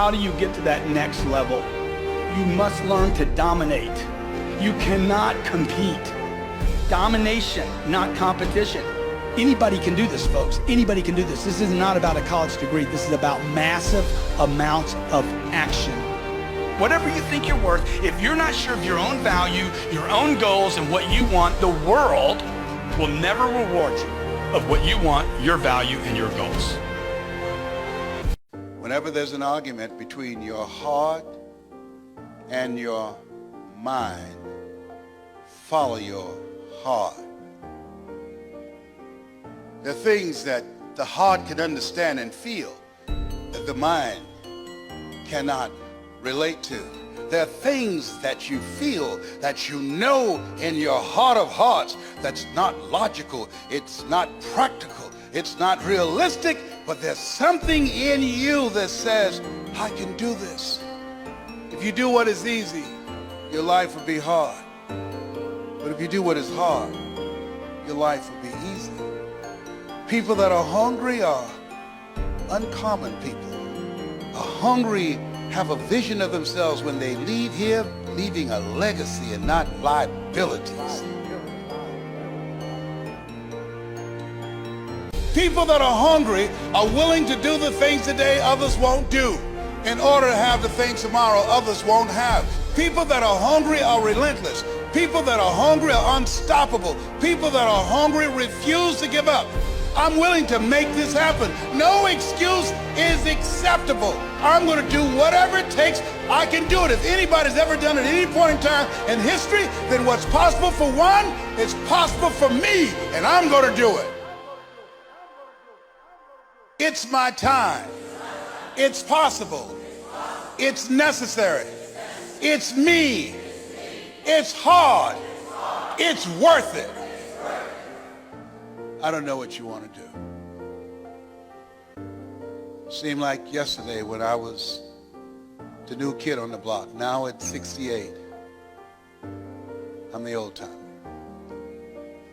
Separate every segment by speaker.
Speaker 1: how do you get to that next level? You must learn to dominate. You cannot compete. Domination, not competition. Anybody can do this, folks. Anybody can do this. This is not about a college degree. This is about massive amounts of action. Whatever you think you're worth, if you're not sure of your own value, your own goals, and what you want, the world will never reward you of what you want, your value, and your goals.
Speaker 2: Whenever there's an argument between your heart and your mind, follow your heart. There are things that the heart can understand and feel that the mind cannot relate to. There are things that you feel, that you know in your heart of hearts that's not logical, it's not practical, it's not realistic, but there's something in you that says, I can do this. If you do what is easy, your life will be hard. But if you do what is hard, your life will be easy. People that are hungry are uncommon people. Are hungry, have a vision of themselves when they leave here, leaving a legacy and not liabilities. People that are hungry are willing to do the things today others won't do in order to have the things tomorrow others won't have. People that are hungry are relentless. People that are hungry are unstoppable. People that are hungry refuse to give up. I'm willing to make this happen. No excuse is acceptable. I'm going to do whatever it takes. I can do it. If anybody's ever done it at any point in time in history, then what's possible for one is possible for me, and I'm going to do it. It's my time. It's possible. It's necessary. It's me. It's hard. It's worth it. I don't know what you want to do. Seemed like yesterday when I was the new kid on the block. Now at 68, I'm the old timer.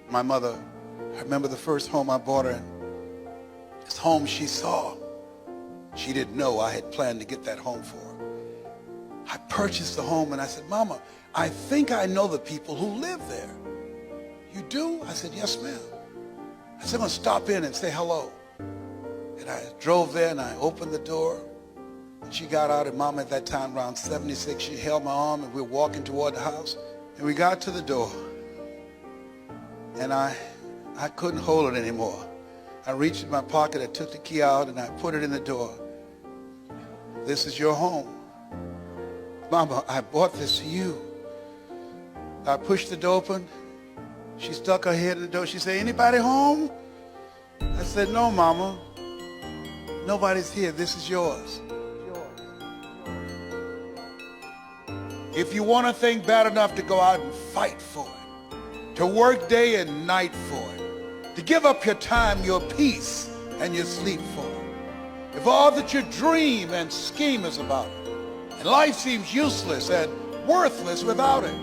Speaker 2: My mother, I remember the first home I bought her in. This home she saw. She didn't know I had planned to get that home for her. I purchased the home and I said, Mama, I think I know the people who live there. You do? I said, yes, ma'am. I said, I'm going to stop in and say hello. And I drove there and I opened the door. And she got out, and Mama at that time, around 76, she held my arm and we were walking toward the house. And we got to the door. And I couldn't hold it anymore. I reached in my pocket, I took the key out and I put it in the door. This is your home. Mama, I bought this for you. I pushed the door open. She stuck her head in the door. She said, anybody home? I said, no, Mama. Nobody's here. This is yours. If you want a thing bad enough to go out and fight for it, to work day and night for it, to give up your time, your peace, and your sleep for it, if all that you dream and scheme is about it, and life seems useless and worthless without it,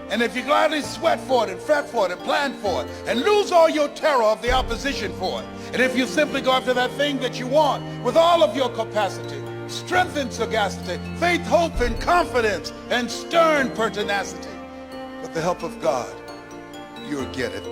Speaker 2: and if you gladly sweat for it and fret for it and plan for it and lose all your terror of the opposition for it, and if you simply go after that thing that you want with all of your capacity, strength and sagacity, faith, hope, and confidence, and stern pertinacity, with the help of God, you'll get it.